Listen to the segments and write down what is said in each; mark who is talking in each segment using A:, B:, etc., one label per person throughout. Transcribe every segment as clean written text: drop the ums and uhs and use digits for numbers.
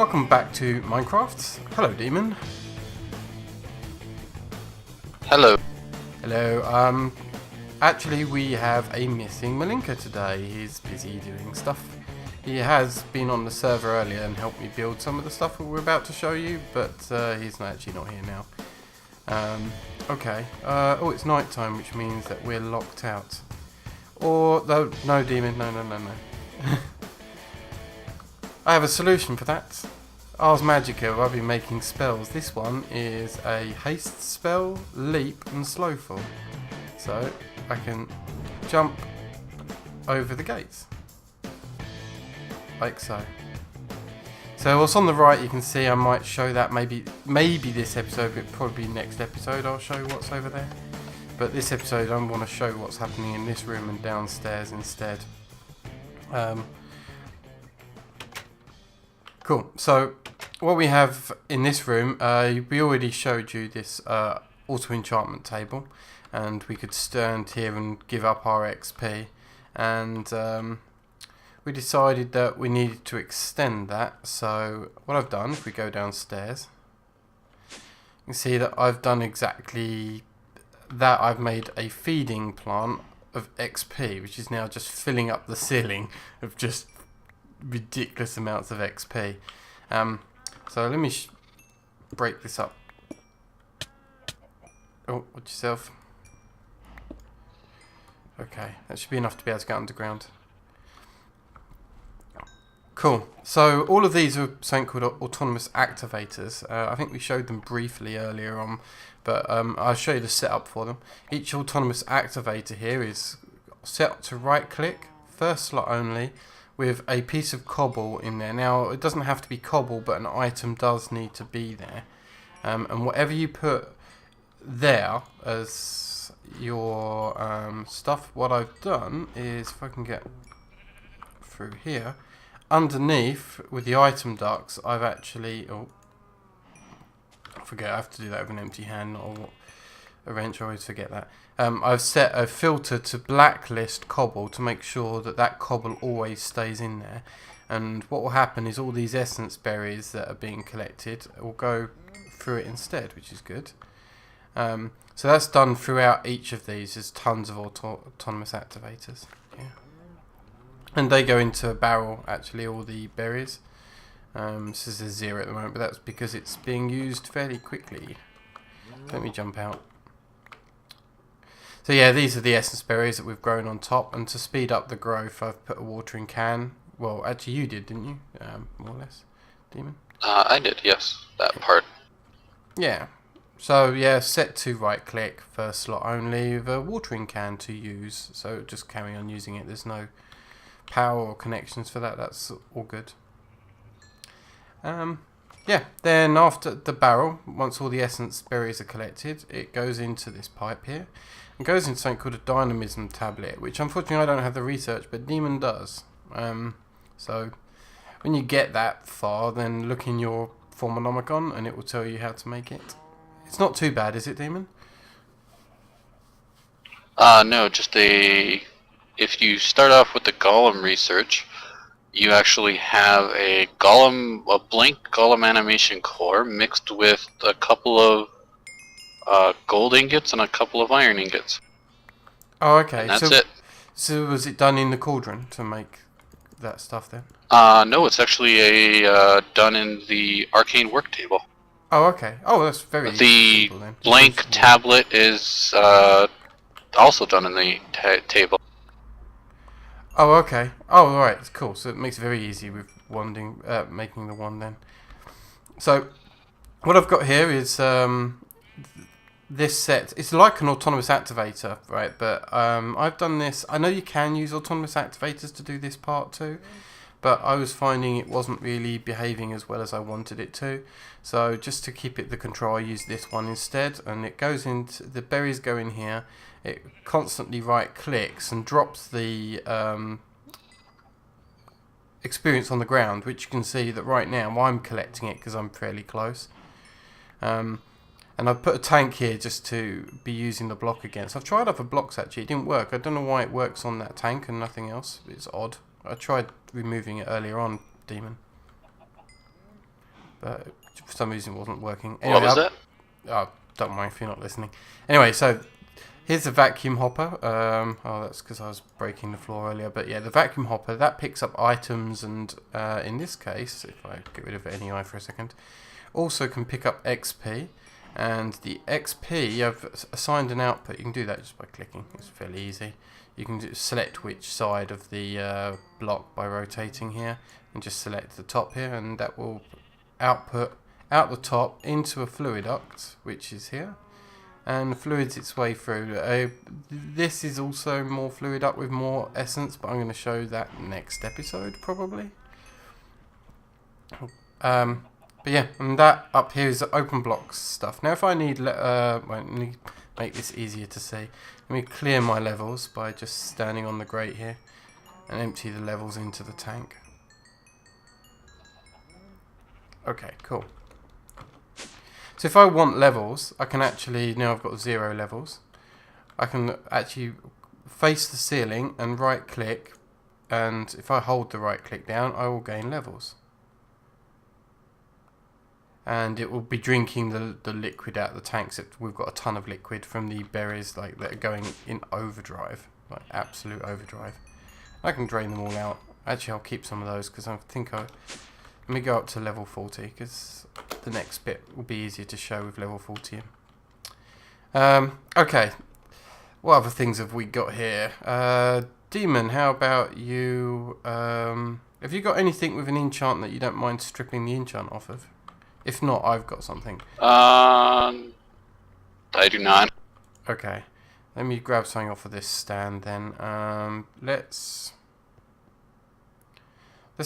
A: Welcome back to Minecraft. Hello, Demon.
B: Hello.
A: Hello. Actually, we have a missing Malinka today. He's busy doing stuff. He has been on the server earlier and helped me build some of the stuff that we're about to show you, but he's actually not here now. Okay. Oh, it's night time, which means that we're locked out. Or, no, Demon, no. I have a solution for that. Ars Magica, I've been making spells. This one is a haste spell, leap, and slow fall. So, I can jump over the gates. Like so. So what's on the right, you can see I might show that maybe this episode, but probably next episode I'll show what's over there. But this episode I want to show what's happening in this room and downstairs instead. Cool. So what we have in this room, we already showed you this auto enchantment table, and we could stand here and give up our XP, and we decided that we needed to extend that. So what I've done, if we go downstairs, you can see that I've done exactly that. I've made a feeding plant of XP, which is now just filling up the ceiling of just ridiculous amounts of XP. So let me break this up. Oh, watch yourself. Okay, that should be enough to be able to get underground. Cool. So all of these are something called autonomous activators. I think we showed them briefly earlier on, but I'll show you the setup for them. Each autonomous activator here is set to right click, first slot only, with a piece of cobble in there. Now, it doesn't have to be cobble, but an item does need to be there. And whatever you put there as your stuff, what I've done is, if I can get through here, underneath with the item ducts, I've actually... Oh, I forget, I have to do that with an empty hand, not a wrench. I always forget that. I've set a filter to blacklist cobble to make sure that that cobble always stays in there. And what will happen is all these essence berries that are being collected will go through it instead, which is good. So that's done throughout each of these. There's tons of autonomous activators. Yeah. And they go into a barrel, actually, all the berries. This is a 0 at the moment, but that's because it's being used fairly quickly. Let me jump out. So yeah, these are the essence berries that we've grown on top, and to speed up the growth I've put a watering can. Well, actually you did, didn't you? More or less, Demon?
B: I did, yes, that part.
A: Yeah. So yeah, set to right click, first slot only, with a watering can to use. So just carry on using it. There's no power or connections for that. That's all good. Yeah, then after the barrel, once all the essence berries are collected, it goes into this pipe here. It goes into something called a dynamism tablet, which unfortunately I don't have the research, but Demon does. So when you get that far, then look in your Formonomicon and it will tell you how to make it. It's not too bad, is it, Demon?
B: No, if you start off with the golem research, you actually have a blank golem animation core mixed with a couple of gold ingots and a couple of iron ingots.
A: Oh, okay.
B: And that's it.
A: So was it done in the cauldron to make that stuff then?
B: No, it's actually done in the arcane work table.
A: Oh, okay. Oh, that's very simple then.
B: The blank tablet is also done in the table.
A: Oh, okay. Oh, alright. Cool. So it makes it very easy with making the wand then. So what I've got here is this set. It's like an autonomous activator, right? But I've done this. I know you can use autonomous activators to do this part too, but I was finding it wasn't really behaving as well as I wanted it to. So just to keep it the control, I used this one instead, and it goes into the berries go in here. It constantly right clicks and drops the experience on the ground, which you can see that right now I'm collecting it because I'm fairly close. And I've put a tank here just to be using the block again. So I've tried other blocks actually, it didn't work. I don't know why it works on that tank and nothing else. It's odd. I tried removing it earlier on, Demon. but for some reason it wasn't working.
B: What was that?
A: Oh, don't mind if you're not listening. Anyway, so here's the vacuum hopper. Oh, that's because I was breaking the floor earlier. But yeah, the vacuum hopper, that picks up items, and in this case, if I get rid of any eye for a second, also can pick up XP. And the XP, I've assigned an output. You can do that just by clicking. It's fairly easy. You can select which side of the block by rotating here, and just select the top here, and that will output out the top into a fluid duct, which is here, and fluids its way through. This is also more fluid duct with more essence, but I'm going to show that next episode probably. But yeah, and that up here is the open blocks stuff. Now if I need, let me make this easier to see. Let me clear my levels by just standing on the grate here and empty the levels into the tank. Okay, cool. So if I want levels, I can actually, now I've got 0 levels, I can actually face the ceiling and right click, and if I hold the right click down, I will gain levels. And it will be drinking the liquid out of the tank, except we've got a ton of liquid from the berries that are going in overdrive, like absolute overdrive. I can drain them all out. Actually, I'll keep some of those because I think let me go up to level 40 because the next bit will be easier to show with level 40. Okay, what other things have we got here? Demon, how about you? Have you got anything with an enchant that you don't mind stripping the enchant off of? If not, I've got something.
B: I do not.
A: Okay, let me grab something off of this stand then. Let's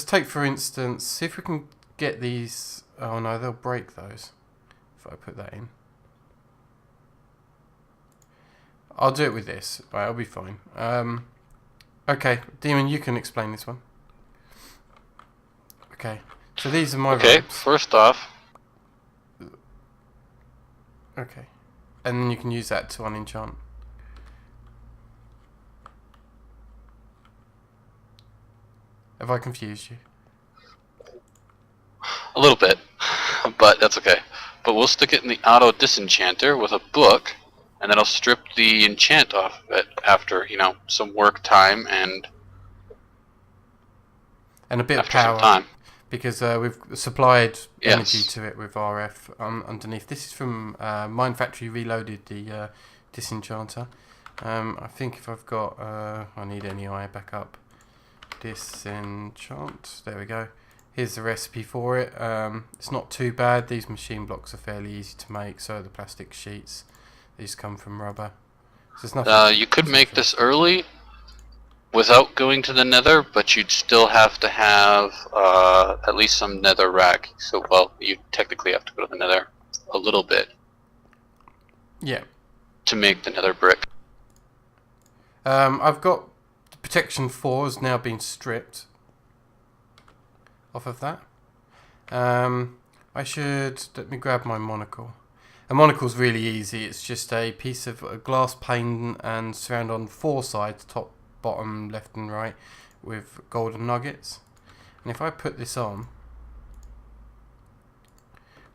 A: take, for instance, see if we can get these. Oh no, they'll break those if I put that in. I'll do it with this. Right, I'll be fine. Okay, Demon, you can explain this one. Okay, so these are my ropes.
B: First off.
A: Okay, and then you can use that to unenchant. Have I confused you?
B: A little bit, but that's okay. But we'll stick it in the auto disenchanter with a book, and then I'll strip the enchant off of it after, you know, some work time and
A: a bit of power.
B: Some time.
A: Because we've supplied energy to it with RF underneath. This is from Mine Factory Reloaded, the disenchanter. I think if I've got, I need any eye back up. Disenchant, there we go. Here's the recipe for it. It's not too bad. These machine blocks are fairly easy to make. So are the plastic sheets. These come from rubber. So there's nothing.
B: You could make this early without going to the nether, but you'd still have to have at least some nether rack. So, well, you technically have to go to the nether a little bit.
A: Yeah. To
B: make the nether brick.
A: I've got the protection 4 has now been stripped off of that. Let me grab my monocle. A monocle's really easy. It's just a piece of a glass pane and surround on 4 sides, top, bottom, left and right, with golden nuggets. And if I put this on,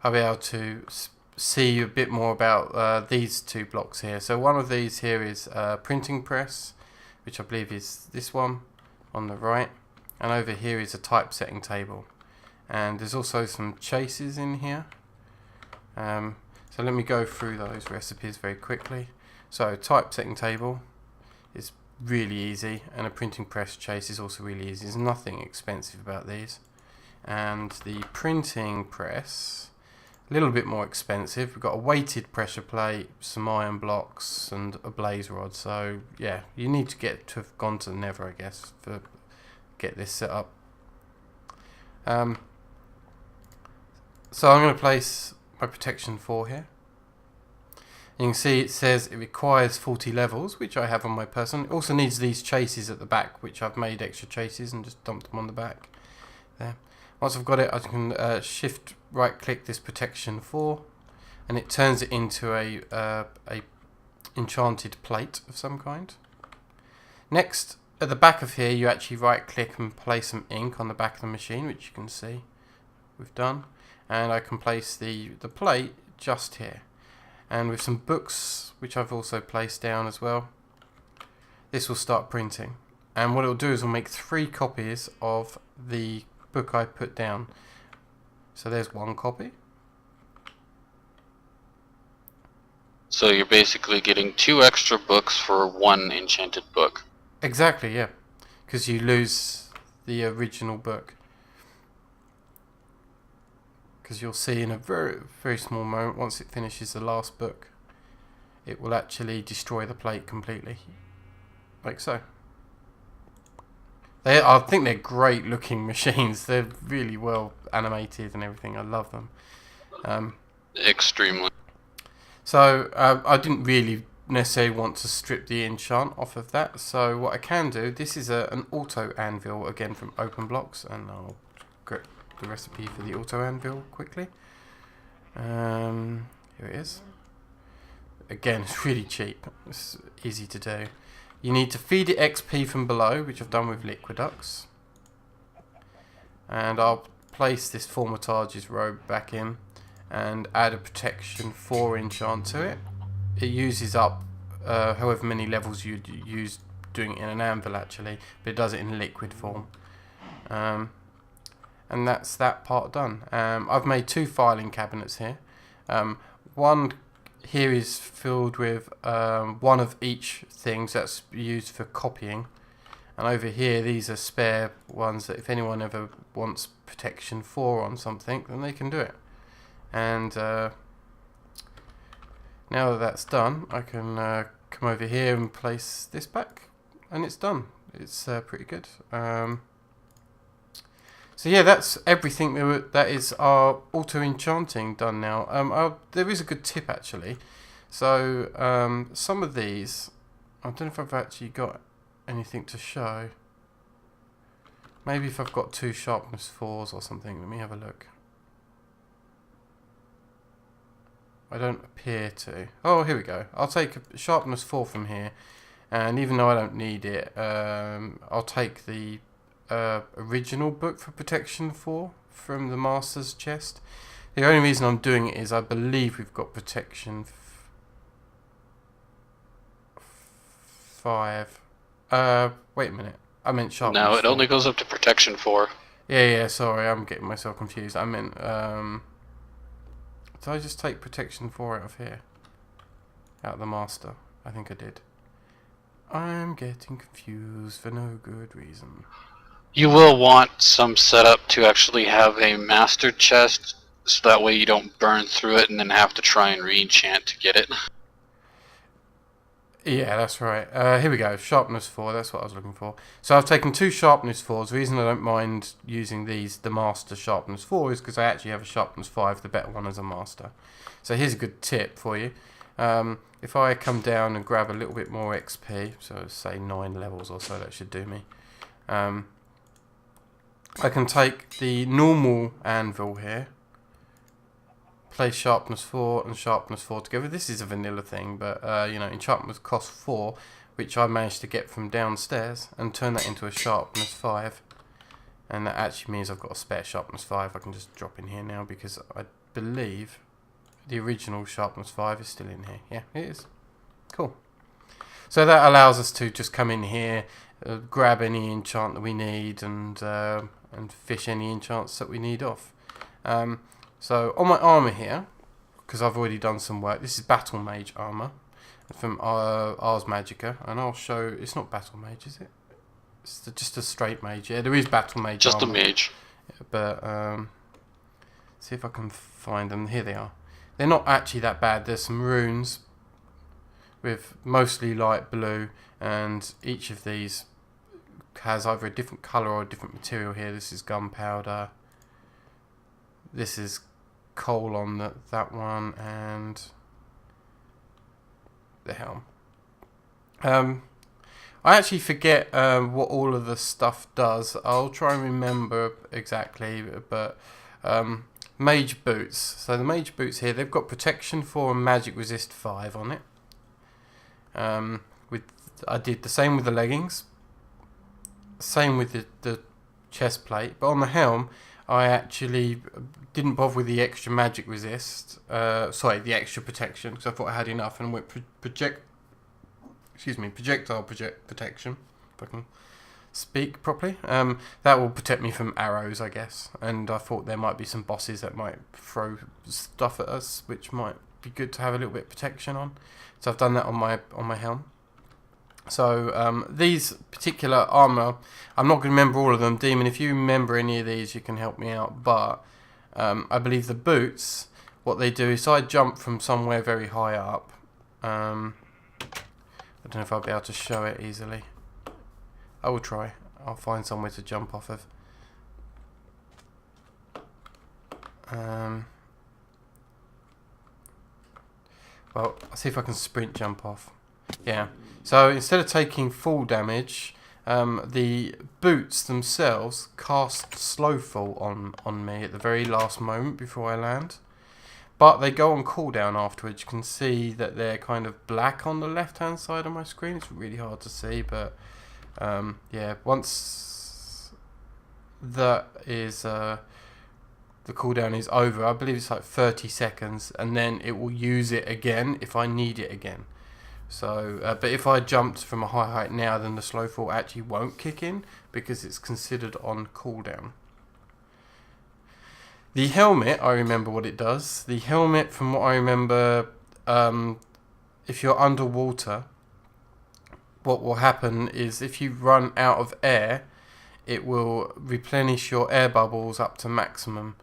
A: I'll be able to see a bit more about these 2 blocks here. So one of these here is a printing press, which I believe is this one on the right, and over here is a typesetting table, and there's also some chases in here. So let me go through those recipes very quickly. So typesetting table is really easy, and a printing press chase is also really easy. There's nothing expensive about these. And the printing press, a little bit more expensive. We've got a weighted pressure plate, some iron blocks, and a blaze rod. So yeah, you need to have gone to the nether, I guess, to get this set up. So I'm going to place my protection 4 here. You can see it says it requires 40 levels, which I have on my person. It also needs these chases at the back, which I've made extra chases and just dumped them on the back there. Once I've got it, I can shift right click this protection 4, and it turns it into a enchanted plate of some kind. Next, at the back of here, you actually right click and place some ink on the back of the machine, which you can see we've done. and I can place the plate just here. And with some books, which I've also placed down as well, this will start printing. And what it'll do is it'll make 3 copies of the book I put down. So there's 1 copy.
B: So you're basically getting 2 extra books for 1 enchanted book.
A: Exactly, yeah. Because you lose the original book. Because you'll see in a very, very small moment, once it finishes the last book, it will actually destroy the plate completely. Like so. I think they're great looking machines. They're really well animated and everything. I love them.
B: Extremely.
A: So I didn't really necessarily want to strip the enchant off of that. So what I can do, this is an auto anvil again from Open Blocks, and I'll get the recipe for the auto anvil quickly. Here it is. Again, it's really cheap. It's easy to do. You need to feed it XP from below, which I've done with Liquidux. And I'll place this Formatage's robe back in and add a protection 4 enchant to it. It uses up however many levels you'd use doing it in an anvil actually, but it does it in liquid form. And that's that part done. I've made 2 filing cabinets here. One here is filled with 1 of each things that's used for copying, and over here these are spare ones that if anyone ever wants protection 4 on something, then they can do it. And now that that's done, I can come over here and place this back, and it's done. It's pretty good. So yeah, that's everything that is our auto enchanting done now. There is a good tip actually. So some of these, I don't know if I've actually got anything to show. Maybe if I've got 2 sharpness 4s or something. Let me have a look. I don't appear to. Oh, here we go. I'll take a sharpness 4 from here, and even though I don't need it, I'll take the original book for protection 4 from the master's chest. The only reason I'm doing it is I believe we've got protection 5. Wait a minute. I meant sharpness.
B: No, it
A: 4.
B: only goes up to protection 4.
A: Yeah, sorry, I'm getting myself confused. I meant, did I just take protection 4 out of here? Out of the master? I think I did. I'm getting confused for no good reason.
B: You will want some setup to actually have a master chest, so that way you don't burn through it and then have to try and re-enchant to get it.
A: Yeah, that's right. Here we go. Sharpness 4. That's what I was looking for. So I've taken 2 sharpness 4s. The reason I don't mind using these, the master sharpness 4, is because I actually have a sharpness 5, the better one as a master. So here's a good tip for you. If I come down and grab a little bit more XP, so say 9 levels or so, that should do me. I can take the normal anvil here, place sharpness 4 and sharpness 4 together. This is a vanilla thing, but you know, enchantment costs 4, which I managed to get from downstairs, and turn that into a sharpness 5. And that actually means I've got a spare sharpness 5 I can just drop in here now, because I believe the original sharpness 5 is still in here. Yeah, it is. Cool. So that allows us to just come in here, grab any enchant that we need, and fish any enchants that we need off. So on my armour here, because I've already done some work, this is Battle Mage armour from Ars Magica, and I'll show, it's not Battle Mage, is it? It's just a straight mage. Yeah, there is Battle Mage
B: Just
A: armour.
B: a mage.
A: But, see if I can find them. Here they are. They're not actually that bad. There's some runes with mostly light blue, and each of these has either a different colour or a different material here. This is gunpowder. This is coal on that one, and the helm. I actually forget what all of the stuff does. I'll try and remember exactly, but mage boots. So the mage boots here, they've got protection 4 and magic resist 5 on it. I did the same with the leggings, same with the chest plate, but on the helm I actually didn't bother with the extra magic resist. Sorry, the extra protection, because I thought I had enough, and went projectile protection. If I can speak properly. That will protect me from arrows, I guess. And I thought there might be some bosses that might throw stuff at us, which might be good to have a little bit of protection on. So I've done that on my helm. So these particular armor, I'm not going to remember all of them. Demon, if you remember any of these, you can help me out. But I believe the boots, what they do is I jump from somewhere very high up. I don't know if I'll be able to show it easily. I will try. I'll find somewhere to jump off of. Well, I'll see if I can sprint jump off. Yeah. So instead of taking full damage, the boots themselves cast slow fall on me at the very last moment before I land. But they go on cooldown afterwards. You can see that they're kind of black on the left hand side of my screen. It's really hard to see, but yeah, once that is the cooldown is over, I believe it's like 30 seconds, and then it will use it again if I need it again. So, but if I jumped from a high height now, then the slow fall actually won't kick in because it's considered on cooldown. The helmet, I remember what it does. The helmet, from what I remember, if you're underwater, what will happen is if you run out of air, it will replenish your air bubbles up to maximum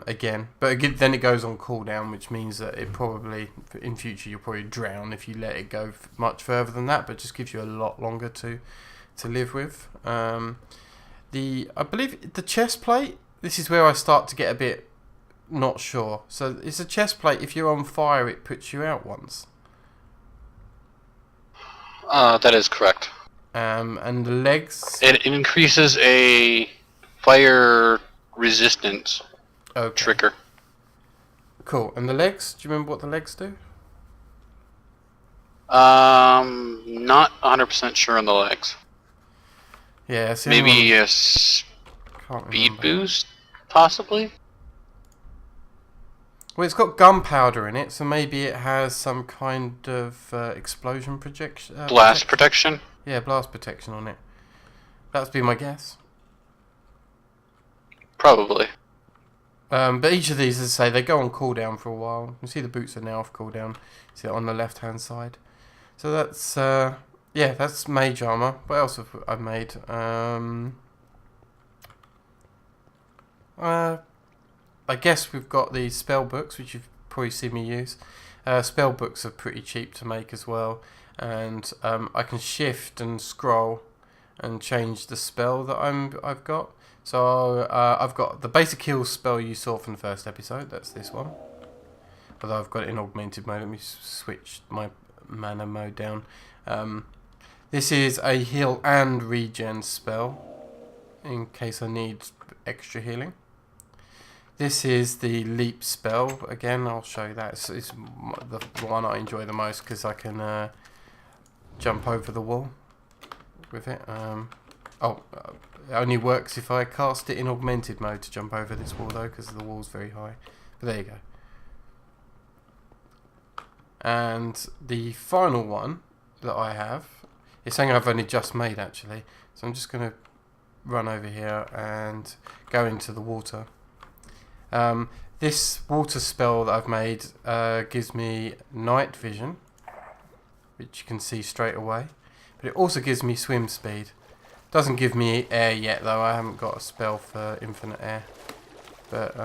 A: again. But again, then it goes on cooldown, which means that it probably, in future, you'll probably drown if you let it go much further than that, but just gives you a lot longer to live with. I believe the chest plate, this is where I start to get a bit not sure. So it's a chest plate, if you're on fire, it puts you out once.
B: That is correct.
A: And the legs?
B: It increases a fire resistance trigger.
A: Cool. And the legs? Do you remember what the legs do?
B: Not 100% sure on the legs.
A: Yeah, see,
B: maybe a speed boost, possibly?
A: Well, it's got gunpowder in it, so maybe it has some kind of explosion protection.
B: Blast protection?
A: Yeah, blast protection on it. That'd be my guess.
B: Probably.
A: But each of these, as I say, they go on cooldown for a while. You see the boots are now off cooldown. See it on the left-hand side. So that's, yeah, that's mage armor. What else have I made? I guess we've got the spell books, which you've probably seen me use. Spell books are pretty cheap to make as well. And I can shift and scroll and change the spell that I've got. So I've got the basic heal spell you saw from the first episode. That's this one. Although I've got it in augmented mode. Let me switch my mana mode down. This is a heal and regen spell, in case I need extra healing. This is the leap spell. Again, I'll show you that. It's the one I enjoy the most because I can jump over the wall with it. It only works if I cast it in augmented mode to jump over this wall, though, because the wall's very high. But there you go. And the final one that I have is something I've only just made, actually. So I'm just going to run over here and go into the water. This water spell that I've made gives me night vision, which you can see straight away. But it also gives me swim speed. Doesn't give me air yet, though. I haven't got a spell for infinite air. But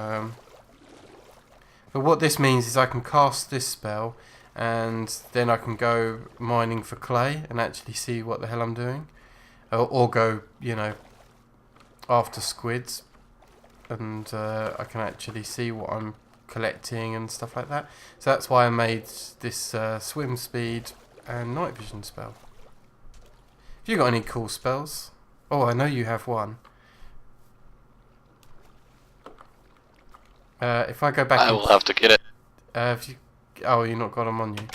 A: what this means is I can cast this spell, and then I can go mining for clay and actually see what the hell I'm doing, or go, you know, after squids, and I can actually see what I'm collecting and stuff like that. So that's why I made this swim speed and night vision spell. Have you got any cool spells? Oh, I know you have one. If I go back...
B: I will have to get it.
A: If you, oh, you've not got them on you.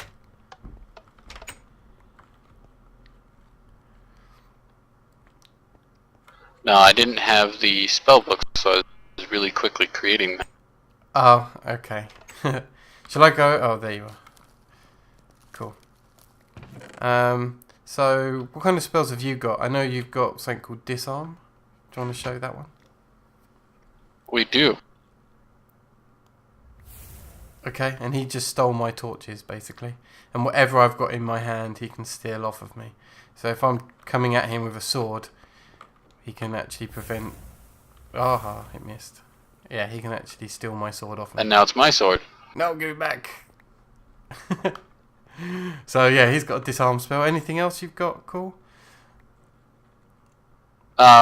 B: No, I didn't have the spell book, so I was is really quickly creating them.
A: Oh, okay. Shall I go? Oh, there you are. Cool. So what kind of spells have you got? I know you've got something called disarm. Do you want to show that one?
B: We do.
A: Okay, and he just stole my torches, basically. And whatever I've got in my hand, he can steal off of me. So if I'm coming at him with a sword, he can actually prevent... Aha, it missed. Yeah, he can actually steal my sword off me.
B: And now it's my sword.
A: No, give it back! So yeah, he's got a disarm spell. Anything else you've got? Cool.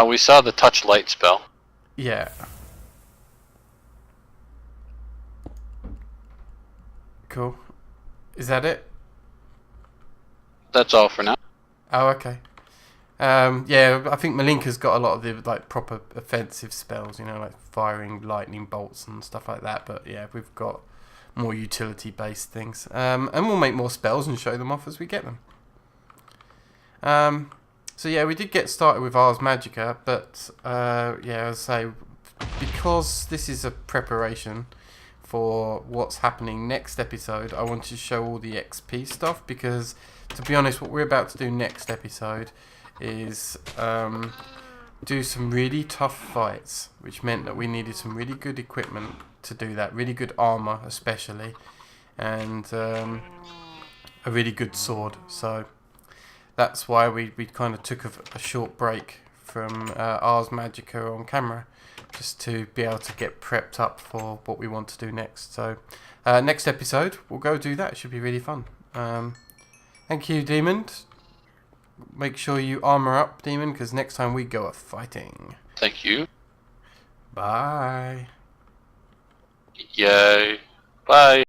B: We saw the touch light spell.
A: Yeah. Cool. Is that it?
B: That's all for now.
A: Oh, okay. Yeah, I think Malinka's got a lot of the like proper offensive spells, you know, like firing lightning bolts and stuff like that. But yeah, we've got more utility-based things, and we'll make more spells and show them off as we get them. So yeah, we did get started with Ars Magica, but yeah, as I say, because this is a preparation for what's happening next episode, I wanted to show all the XP stuff, because to be honest, what we're about to do next episode is do some really tough fights, which meant that we needed some really good equipment to do that, really good armor especially, and a really good sword. So that's why we kind of took a short break from Ars Magica on camera, just to be able to get prepped up for what we want to do next. So next episode we'll go do that. It should be really fun. Thank you, Demon. Make sure you armor up, Demon, because next time we go a fighting.
B: Thank you.
A: Bye.
B: Yay. Bye.